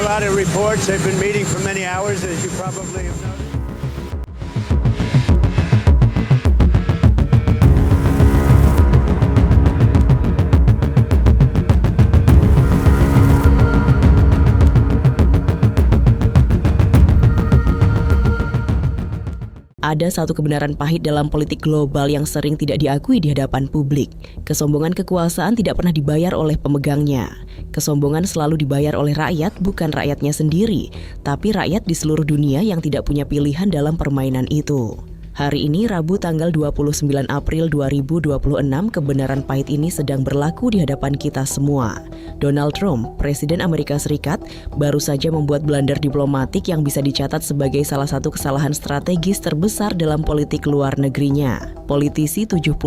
a lot of reports. They've been meeting for many hours, as you probably have noticed. Ada satu kebenaran pahit dalam politik global yang sering tidak diakui di hadapan publik. Kesombongan kekuasaan tidak pernah dibayar oleh pemegangnya. Kesombongan selalu dibayar oleh rakyat, bukan rakyatnya sendiri, tapi rakyat di seluruh dunia yang tidak punya pilihan dalam permainan itu. Hari ini, Rabu tanggal 29 April 2026, kebenaran pahit ini sedang berlaku di hadapan kita semua. Donald Trump, Presiden Amerika Serikat, baru saja membuat blunder diplomatik yang bisa dicatat sebagai salah satu kesalahan strategis terbesar dalam politik luar negerinya. Politisi 79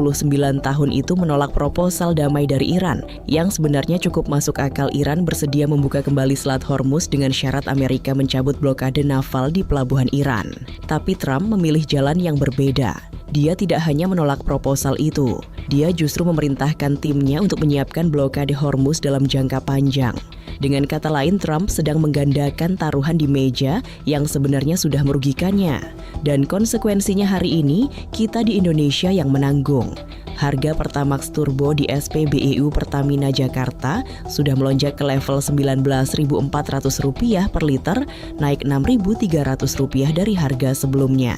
tahun itu menolak proposal damai dari Iran, yang sebenarnya cukup masuk akal. Iran bersedia membuka kembali Selat Hormuz dengan syarat Amerika mencabut blokade naval di pelabuhan Iran. Tapi Trump memilih jalan yang berbeda. Dia tidak hanya menolak proposal itu, dia justru memerintahkan timnya untuk menyiapkan blokade Hormuz dalam jangka panjang. Dengan kata lain, Trump sedang menggandakan taruhan di meja yang sebenarnya sudah merugikannya. Dan konsekuensinya hari ini, kita di Indonesia yang menanggung. Harga Pertamax Turbo di SPBU Pertamina Jakarta sudah melonjak ke level Rp19.400 per liter, naik Rp6.300 dari harga sebelumnya.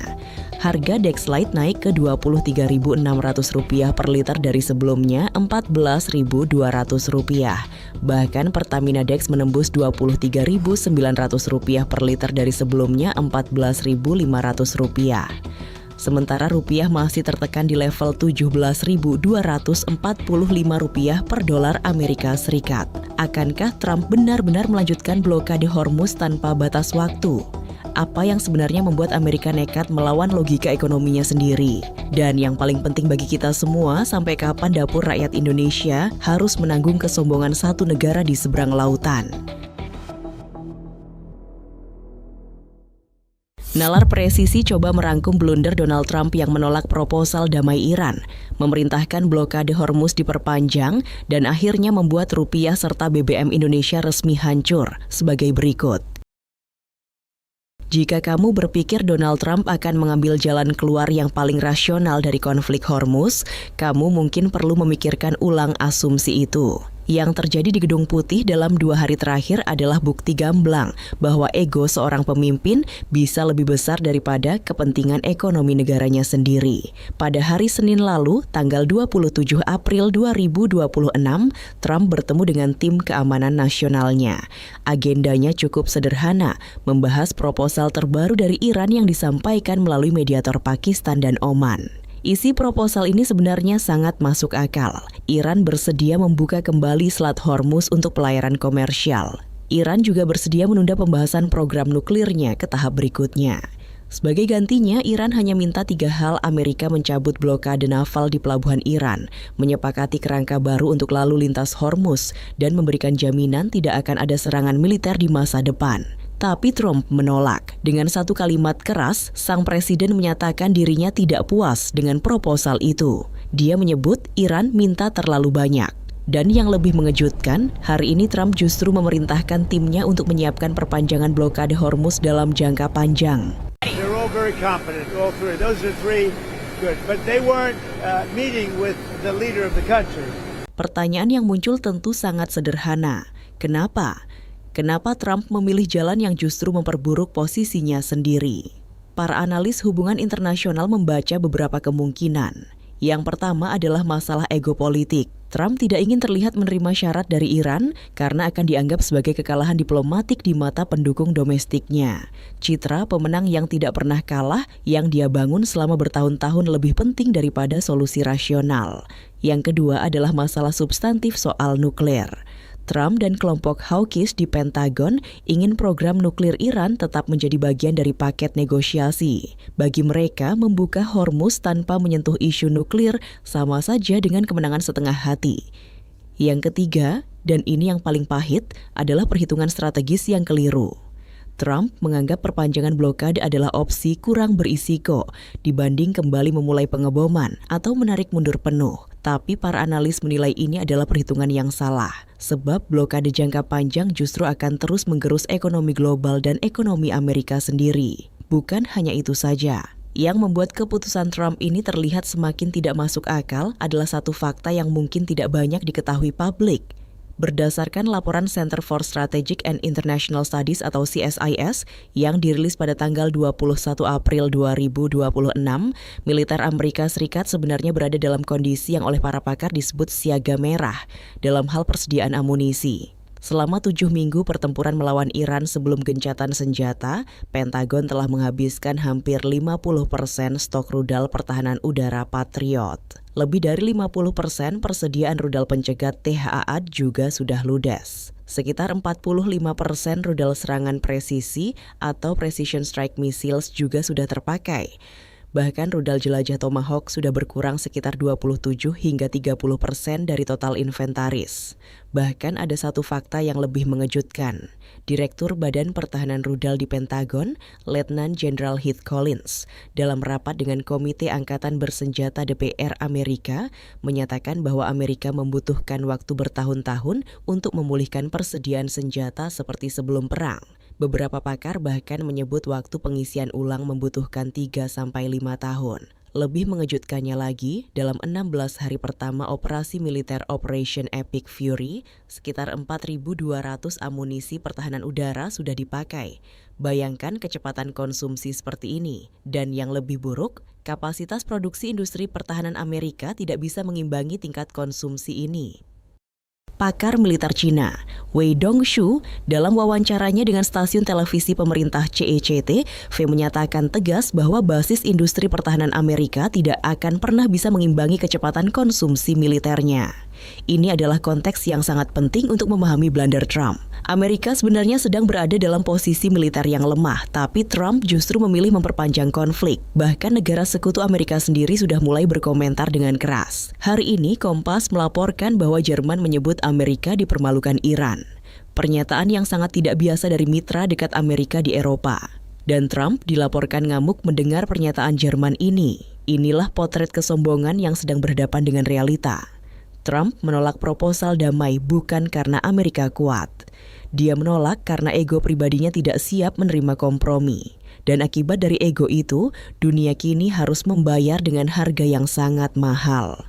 Harga Dexlite naik ke Rp23.600 per liter dari sebelumnya Rp14.200. Bahkan Pertamina Dex menembus Rp23.900 per liter dari sebelumnya Rp14.500. Sementara rupiah masih tertekan di level Rp17.245 per dolar Amerika Serikat. Akankah Trump benar-benar melanjutkan blokade Hormuz tanpa batas waktu? Apa yang sebenarnya membuat Amerika nekat melawan logika ekonominya sendiri? Dan yang paling penting bagi kita semua, sampai kapan dapur rakyat Indonesia harus menanggung kesombongan satu negara di seberang lautan? Nalar Presisi coba merangkum blunder Donald Trump yang menolak proposal damai Iran, memerintahkan blokade Hormuz diperpanjang, dan akhirnya membuat rupiah serta BBM Indonesia resmi hancur sebagai berikut. Jika kamu berpikir Donald Trump akan mengambil jalan keluar yang paling rasional dari konflik Hormuz, kamu mungkin perlu memikirkan ulang asumsi itu. Yang terjadi di Gedung Putih dalam 2 hari terakhir adalah bukti gamblang bahwa ego seorang pemimpin bisa lebih besar daripada kepentingan ekonomi negaranya sendiri. Pada hari Senin lalu, tanggal 27 April 2026, Trump bertemu dengan tim keamanan nasionalnya. Agendanya cukup sederhana, membahas proposal terbaru dari Iran yang disampaikan melalui mediator Pakistan dan Oman. Isi proposal ini sebenarnya sangat masuk akal. Iran bersedia membuka kembali Selat Hormuz untuk pelayaran komersial. Iran juga bersedia menunda pembahasan program nuklirnya ke tahap berikutnya. Sebagai gantinya, Iran hanya minta 3 hal: Amerika mencabut blokade naval di pelabuhan Iran, menyepakati kerangka baru untuk lalu lintas Hormuz, dan memberikan jaminan tidak akan ada serangan militer di masa depan. Tapi Trump menolak. Dengan satu kalimat keras, sang presiden menyatakan dirinya tidak puas dengan proposal itu. Dia menyebut Iran minta terlalu banyak. Dan yang lebih mengejutkan, hari ini Trump justru memerintahkan timnya untuk menyiapkan perpanjangan blokade Hormuz dalam jangka panjang. They're all very competent, all three. Those are three good, but they weren't meeting with the leader of the country. Pertanyaan yang muncul tentu sangat sederhana. Kenapa? Kenapa Trump memilih jalan yang justru memperburuk posisinya sendiri? Para analis hubungan internasional membaca beberapa kemungkinan. Yang pertama adalah masalah ego politik. Trump tidak ingin terlihat menerima syarat dari Iran karena akan dianggap sebagai kekalahan diplomatik di mata pendukung domestiknya. Citra pemenang yang tidak pernah kalah yang dia bangun selama bertahun-tahun lebih penting daripada solusi rasional. Yang kedua adalah masalah substantif soal nuklir. Trump dan kelompok hawkish di Pentagon ingin program nuklir Iran tetap menjadi bagian dari paket negosiasi. Bagi mereka, membuka Hormuz tanpa menyentuh isu nuklir sama saja dengan kemenangan setengah hati. Yang ketiga, dan ini yang paling pahit, adalah perhitungan strategis yang keliru. Trump menganggap perpanjangan blokade adalah opsi kurang berisiko dibanding kembali memulai pengeboman atau menarik mundur penuh. Tapi para analis menilai ini adalah perhitungan yang salah, sebab blokade jangka panjang justru akan terus menggerus ekonomi global dan ekonomi Amerika sendiri. Bukan hanya itu saja. Yang membuat keputusan Trump ini terlihat semakin tidak masuk akal adalah satu fakta yang mungkin tidak banyak diketahui publik. Berdasarkan laporan Center for Strategic and International Studies atau CSIS yang dirilis pada tanggal 21 April 2026, militer Amerika Serikat sebenarnya berada dalam kondisi yang oleh para pakar disebut siaga merah dalam hal persediaan amunisi. Selama 7 minggu pertempuran melawan Iran sebelum gencatan senjata, Pentagon telah menghabiskan hampir 50% stok rudal pertahanan udara Patriot. Lebih dari 50% persediaan rudal pencegat THAAD juga sudah ludes. Sekitar 45% rudal serangan presisi atau Precision Strike Missiles juga sudah terpakai. Bahkan rudal jelajah Tomahawk sudah berkurang sekitar 27 hingga 30% dari total inventaris. Bahkan ada satu fakta yang lebih mengejutkan. Direktur Badan Pertahanan Rudal di Pentagon, Letnan Jenderal Heath Collins, dalam rapat dengan Komite Angkatan Bersenjata DPR Amerika, menyatakan bahwa Amerika membutuhkan waktu bertahun-tahun untuk memulihkan persediaan senjata seperti sebelum perang. Beberapa pakar bahkan menyebut waktu pengisian ulang membutuhkan 3-5 tahun. Lebih mengejutkannya lagi, dalam 16 hari pertama operasi militer Operation Epic Fury, sekitar 4.200 amunisi pertahanan udara sudah dipakai. Bayangkan kecepatan konsumsi seperti ini. Dan yang lebih buruk, kapasitas produksi industri pertahanan Amerika tidak bisa mengimbangi tingkat konsumsi ini. Pakar militer Cina, Wei Dongshu, dalam wawancaranya dengan stasiun televisi pemerintah CECT, menyatakan tegas bahwa basis industri pertahanan Amerika tidak akan pernah bisa mengimbangi kecepatan konsumsi militernya. Ini adalah konteks yang sangat penting untuk memahami blunder Trump. Amerika sebenarnya sedang berada dalam posisi militer yang lemah, tapi Trump justru memilih memperpanjang konflik. Bahkan negara sekutu Amerika sendiri sudah mulai berkomentar dengan keras. Hari ini Kompas melaporkan bahwa Jerman menyebut Amerika dipermalukan Iran. Pernyataan yang sangat tidak biasa dari mitra dekat Amerika di Eropa. Dan Trump dilaporkan ngamuk mendengar pernyataan Jerman ini. Inilah potret kesombongan yang sedang berhadapan dengan realita. Trump menolak proposal damai bukan karena Amerika kuat. Dia menolak karena ego pribadinya tidak siap menerima kompromi. Dan akibat dari ego itu, dunia kini harus membayar dengan harga yang sangat mahal.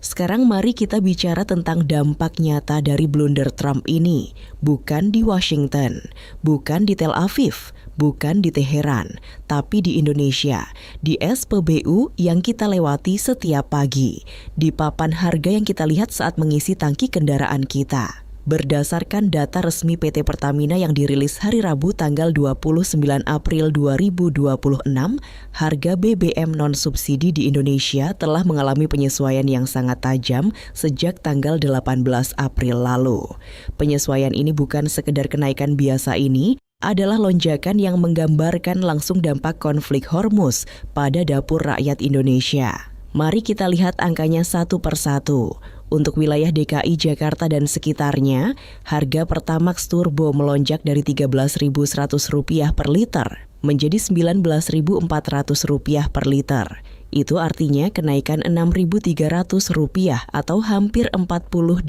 Sekarang mari kita bicara tentang dampak nyata dari blunder Trump ini. Bukan di Washington, bukan di Tel Aviv, bukan di Teheran, tapi di Indonesia, di SPBU yang kita lewati setiap pagi, di papan harga yang kita lihat saat mengisi tangki kendaraan kita. Berdasarkan data resmi PT Pertamina yang dirilis hari Rabu tanggal 29 April 2026, harga BBM non-subsidi di Indonesia telah mengalami penyesuaian yang sangat tajam sejak tanggal 18 April lalu. Penyesuaian ini bukan sekedar kenaikan biasa ini, adalah lonjakan yang menggambarkan langsung dampak konflik Hormuz pada dapur rakyat Indonesia. Mari kita lihat angkanya satu persatu. Untuk wilayah DKI Jakarta dan sekitarnya, harga Pertamax Turbo melonjak dari Rp13.100 per liter menjadi Rp19.400 per liter. Itu artinya kenaikan Rp6.300 atau hampir 48%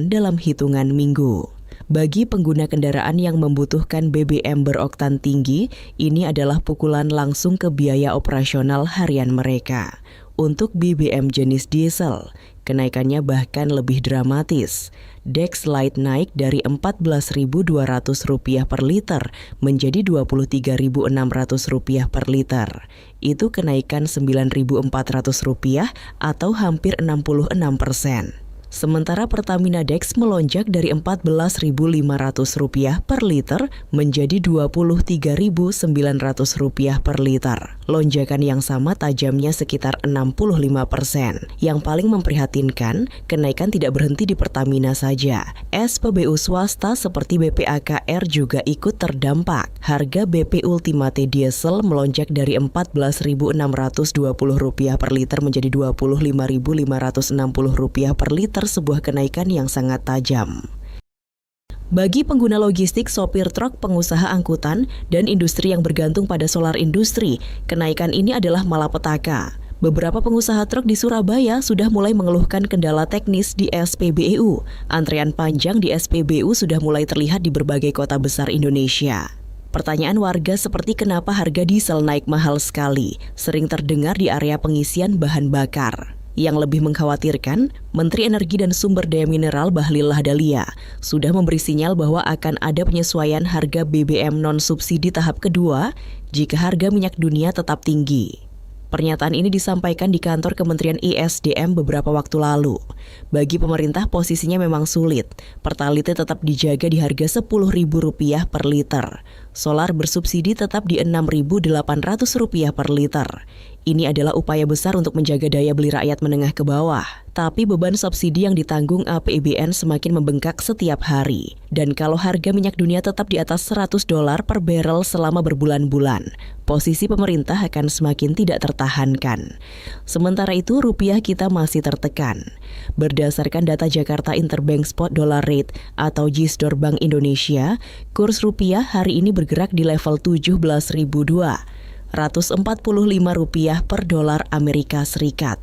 dalam hitungan minggu. Bagi pengguna kendaraan yang membutuhkan BBM beroktan tinggi, ini adalah pukulan langsung ke biaya operasional harian mereka. Untuk BBM jenis diesel, kenaikannya bahkan lebih dramatis. Dex Light naik dari Rp14.200 per liter menjadi Rp23.600 per liter. Itu kenaikan Rp9.400 atau hampir 66%. Sementara Pertamina Dex melonjak dari Rp14.500 per liter menjadi Rp23.900 per liter. Lonjakan yang sama tajamnya sekitar 65%. Yang paling memprihatinkan, kenaikan tidak berhenti di Pertamina saja. SPBU swasta seperti BPAKR juga ikut terdampak. Harga BP Ultimate Diesel melonjak dari Rp14.620 per liter menjadi Rp25.560 per liter, sebuah kenaikan yang sangat tajam. Bagi pengguna logistik, sopir truk, pengusaha angkutan, dan industri yang bergantung pada solar industri, kenaikan ini adalah malapetaka. Beberapa pengusaha truk di Surabaya sudah mulai mengeluhkan kendala teknis di SPBU. Antrean panjang di SPBU sudah mulai terlihat di berbagai kota besar Indonesia. Pertanyaan warga seperti kenapa harga diesel naik mahal sekali, sering terdengar di area pengisian bahan bakar. Yang lebih mengkhawatirkan, Menteri Energi dan Sumber Daya Mineral Bahlil Lahadalia sudah memberi sinyal bahwa akan ada penyesuaian harga BBM non-subsidi tahap kedua jika harga minyak dunia tetap tinggi. Pernyataan ini disampaikan di kantor Kementerian ISDM beberapa waktu lalu. Bagi pemerintah posisinya memang sulit. Pertalite tetap dijaga di harga Rp10.000 per liter. Solar bersubsidi tetap di Rp6.800 per liter. Ini adalah upaya besar untuk menjaga daya beli rakyat menengah ke bawah. Tapi beban subsidi yang ditanggung APBN semakin membengkak setiap hari. Dan kalau harga minyak dunia tetap di atas $100 per barrel selama berbulan-bulan, posisi pemerintah akan semakin tidak tertahankan. Sementara itu, rupiah kita masih tertekan. Berdasarkan data Jakarta Interbank Spot Dollar Rate atau JISDOR Bank Indonesia, kurs rupiah hari ini bergerak di level 17.245 rupiah per dolar Amerika Serikat.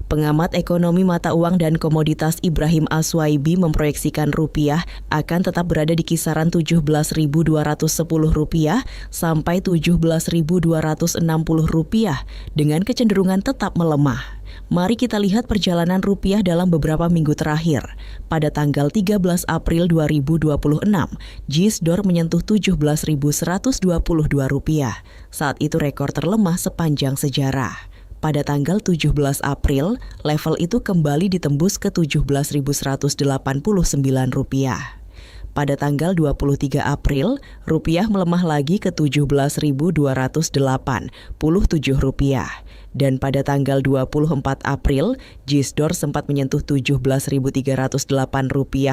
Pengamat ekonomi mata uang dan komoditas Ibrahim Aswaibi memproyeksikan rupiah akan tetap berada di kisaran Rp17.210 sampai Rp17.260 dengan kecenderungan tetap melemah. Mari kita lihat perjalanan rupiah dalam beberapa minggu terakhir. Pada tanggal 13 April 2026, JISDOR menyentuh Rp17.122. Saat itu rekor terlemah sepanjang sejarah. Pada tanggal 17 April, level itu kembali ditembus ke Rp17.189. Pada tanggal 23 April, rupiah melemah lagi ke Rp17.287. Dan pada tanggal 24 April, JISDOR sempat menyentuh Rp17.308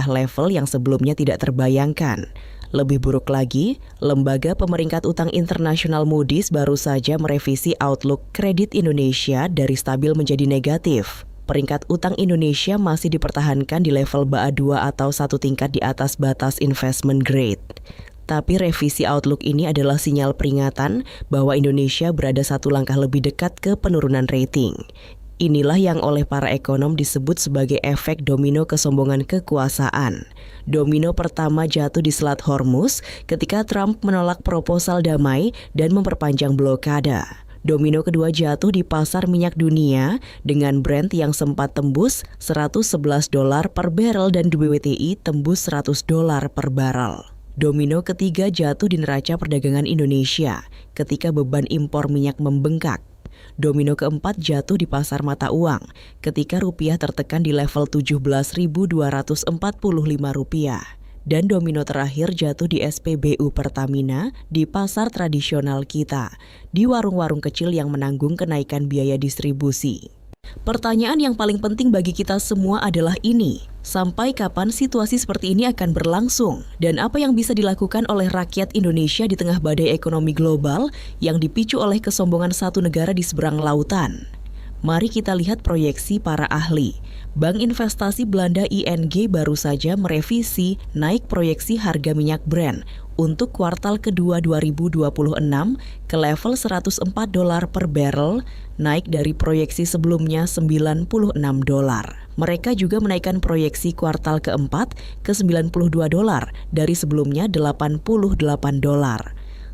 level yang sebelumnya tidak terbayangkan. Lebih buruk lagi, Lembaga Pemeringkat Utang Internasional Moody's baru saja merevisi outlook kredit Indonesia dari stabil menjadi negatif. Peringkat utang Indonesia masih dipertahankan di level BA2 atau satu tingkat di atas batas investment grade. Tapi revisi outlook ini adalah sinyal peringatan bahwa Indonesia berada satu langkah lebih dekat ke penurunan rating. Inilah yang oleh para ekonom disebut sebagai efek domino kesombongan kekuasaan. Domino pertama jatuh di Selat Hormuz ketika Trump menolak proposal damai dan memperpanjang blokade. Domino kedua jatuh di pasar minyak dunia dengan Brent yang sempat tembus $111 per barrel dan WTI tembus $100 per barrel. Domino ketiga jatuh di neraca perdagangan Indonesia ketika beban impor minyak membengkak. Domino keempat jatuh di pasar mata uang ketika rupiah tertekan di level Rp17.245. Dan domino terakhir jatuh di SPBU Pertamina di pasar tradisional kita, di warung-warung kecil yang menanggung kenaikan biaya distribusi. Pertanyaan yang paling penting bagi kita semua adalah ini, sampai kapan situasi seperti ini akan berlangsung? Dan apa yang bisa dilakukan oleh rakyat Indonesia di tengah badai ekonomi global yang dipicu oleh kesombongan satu negara di seberang lautan? Mari kita lihat proyeksi para ahli. Bank Investasi Belanda ING baru saja merevisi naik proyeksi harga minyak Brent untuk kuartal kedua 2026 ke level $104 per barrel, naik dari proyeksi sebelumnya $96. Mereka juga menaikkan proyeksi kuartal keempat ke $92 dari sebelumnya $88.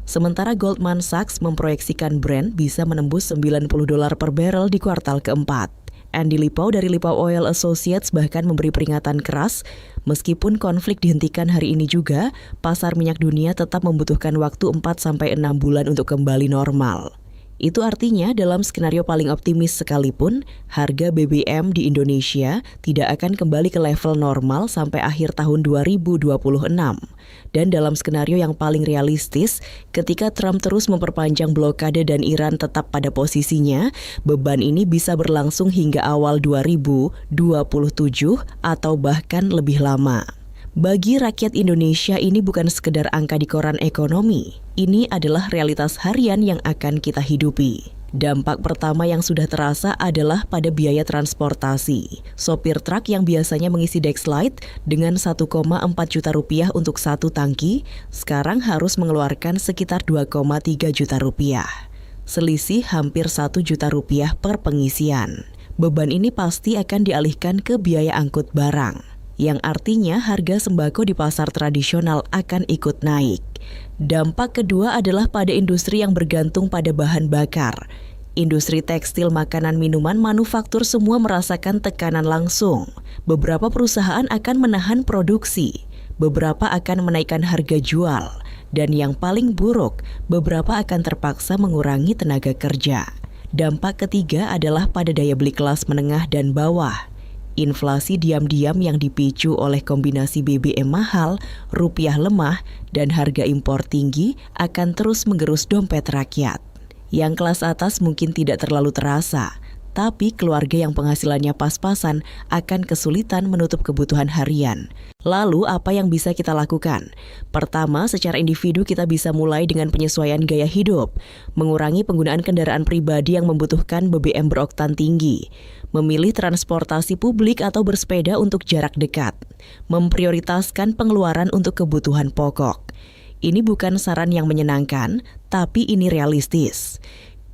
Sementara Goldman Sachs memproyeksikan Brent bisa menembus $90 per barrel di kuartal keempat. Andy Lipau dari Lipau Oil Associates bahkan memberi peringatan keras, meskipun konflik dihentikan hari ini juga, pasar minyak dunia tetap membutuhkan waktu 4-6 bulan untuk kembali normal. Itu artinya dalam skenario paling optimis sekalipun, harga BBM di Indonesia tidak akan kembali ke level normal sampai akhir tahun 2026. Dan dalam skenario yang paling realistis, ketika Trump terus memperpanjang blokade dan Iran tetap pada posisinya, beban ini bisa berlangsung hingga awal 2027 atau bahkan lebih lama. Bagi rakyat Indonesia ini bukan sekedar angka di koran ekonomi. Ini adalah realitas harian yang akan kita hidupi. Dampak pertama yang sudah terasa adalah pada biaya transportasi. Sopir truk yang biasanya mengisi Dexlite dengan 1,4 juta rupiah untuk satu tangki, sekarang harus mengeluarkan sekitar 2,3 juta rupiah. Selisih hampir 1 juta rupiah per pengisian. Beban ini pasti akan dialihkan ke biaya angkut barang, yang artinya harga sembako di pasar tradisional akan ikut naik. Dampak kedua adalah pada industri yang bergantung pada bahan bakar. Industri tekstil, makanan, minuman, manufaktur semua merasakan tekanan langsung. Beberapa perusahaan akan menahan produksi, beberapa akan menaikkan harga jual, dan yang paling buruk, beberapa akan terpaksa mengurangi tenaga kerja. Dampak ketiga adalah pada daya beli kelas menengah dan bawah. Inflasi diam-diam yang dipicu oleh kombinasi BBM mahal, rupiah lemah, dan harga impor tinggi akan terus menggerus dompet rakyat. Yang kelas atas mungkin tidak terlalu terasa, tapi keluarga yang penghasilannya pas-pasan akan kesulitan menutup kebutuhan harian. Lalu apa yang bisa kita lakukan? Pertama, secara individu kita bisa mulai dengan penyesuaian gaya hidup, mengurangi penggunaan kendaraan pribadi yang membutuhkan BBM beroktan tinggi, memilih transportasi publik atau bersepeda untuk jarak dekat, memprioritaskan pengeluaran untuk kebutuhan pokok. Ini bukan saran yang menyenangkan, tapi ini realistis.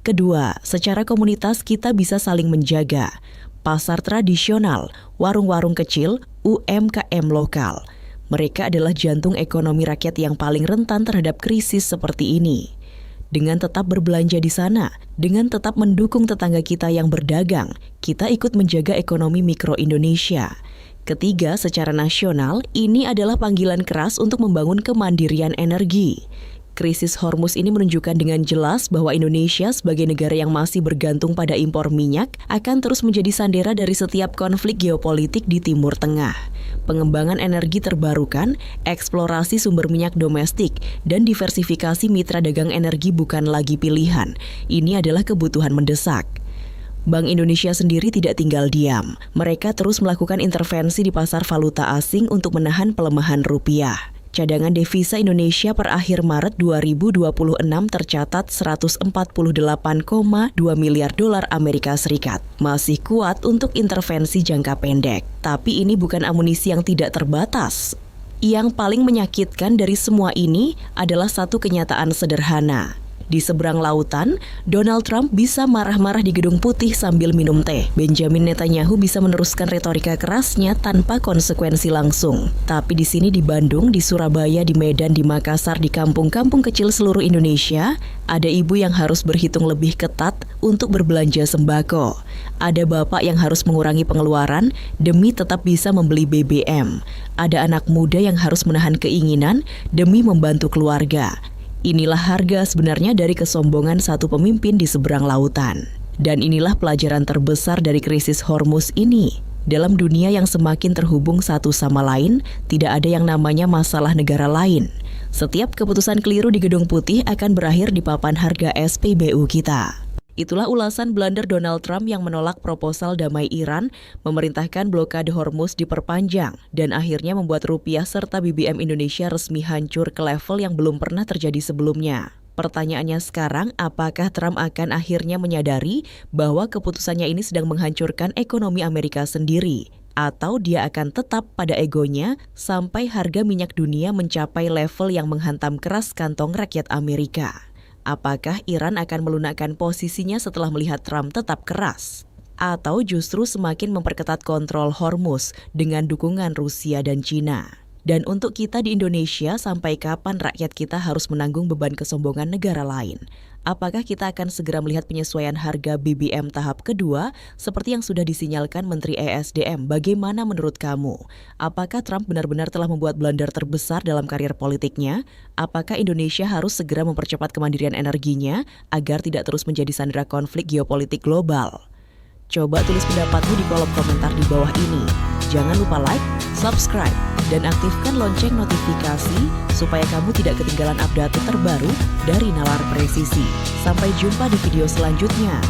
Kedua, secara komunitas kita bisa saling menjaga. Pasar tradisional, warung-warung kecil, UMKM lokal. Mereka adalah jantung ekonomi rakyat yang paling rentan terhadap krisis seperti ini. Dengan tetap berbelanja di sana, dengan tetap mendukung tetangga kita yang berdagang, kita ikut menjaga ekonomi mikro Indonesia. Ketiga, secara nasional, ini adalah panggilan keras untuk membangun kemandirian energi. Krisis Hormuz ini menunjukkan dengan jelas bahwa Indonesia sebagai negara yang masih bergantung pada impor minyak akan terus menjadi sandera dari setiap konflik geopolitik di Timur Tengah. Pengembangan energi terbarukan, eksplorasi sumber minyak domestik, dan diversifikasi mitra dagang energi bukan lagi pilihan. Ini adalah kebutuhan mendesak. Bank Indonesia sendiri tidak tinggal diam. Mereka terus melakukan intervensi di pasar valuta asing untuk menahan pelemahan rupiah. Cadangan devisa Indonesia per akhir Maret 2026 tercatat 148,2 miliar dolar Amerika Serikat. Masih kuat untuk intervensi jangka pendek. Tapi ini bukan amunisi yang tidak terbatas. Yang paling menyakitkan dari semua ini adalah satu kenyataan sederhana. Di seberang lautan, Donald Trump bisa marah-marah di Gedung Putih sambil minum teh. Benjamin Netanyahu bisa meneruskan retorika kerasnya tanpa konsekuensi langsung. Tapi di sini di Bandung, di Surabaya, di Medan, di Makassar, di kampung-kampung kecil seluruh Indonesia, ada ibu yang harus berhitung lebih ketat untuk berbelanja sembako. Ada bapak yang harus mengurangi pengeluaran demi tetap bisa membeli BBM. Ada anak muda yang harus menahan keinginan demi membantu keluarga. Inilah harga sebenarnya dari kesombongan satu pemimpin di seberang lautan. Dan inilah pelajaran terbesar dari krisis Hormuz ini. Dalam dunia yang semakin terhubung satu sama lain, tidak ada yang namanya masalah negara lain. Setiap keputusan keliru di Gedung Putih akan berakhir di papan harga SPBU kita. Itulah ulasan blunder Donald Trump yang menolak proposal damai Iran, memerintahkan blokade Hormuz diperpanjang, dan akhirnya membuat rupiah serta BBM Indonesia resmi hancur ke level yang belum pernah terjadi sebelumnya. Pertanyaannya sekarang, apakah Trump akan akhirnya menyadari bahwa keputusannya ini sedang menghancurkan ekonomi Amerika sendiri? Atau dia akan tetap pada egonya sampai harga minyak dunia mencapai level yang menghantam keras kantong rakyat Amerika? Apakah Iran akan melunakkan posisinya setelah melihat Trump tetap keras? Atau justru semakin memperketat kontrol Hormuz dengan dukungan Rusia dan Cina? Dan untuk kita di Indonesia, sampai kapan rakyat kita harus menanggung beban kesombongan negara lain? Apakah kita akan segera melihat penyesuaian harga BBM tahap kedua seperti yang sudah disinyalkan Menteri ESDM? Bagaimana menurut kamu? Apakah Trump benar-benar telah membuat blunder terbesar dalam karir politiknya? Apakah Indonesia harus segera mempercepat kemandirian energinya agar tidak terus menjadi sandera konflik geopolitik global? Coba tulis pendapatmu di kolom komentar di bawah ini. Jangan lupa like, subscribe, dan aktifkan lonceng notifikasi supaya kamu tidak ketinggalan update terbaru dari Nalar Presisi. Sampai jumpa di video selanjutnya.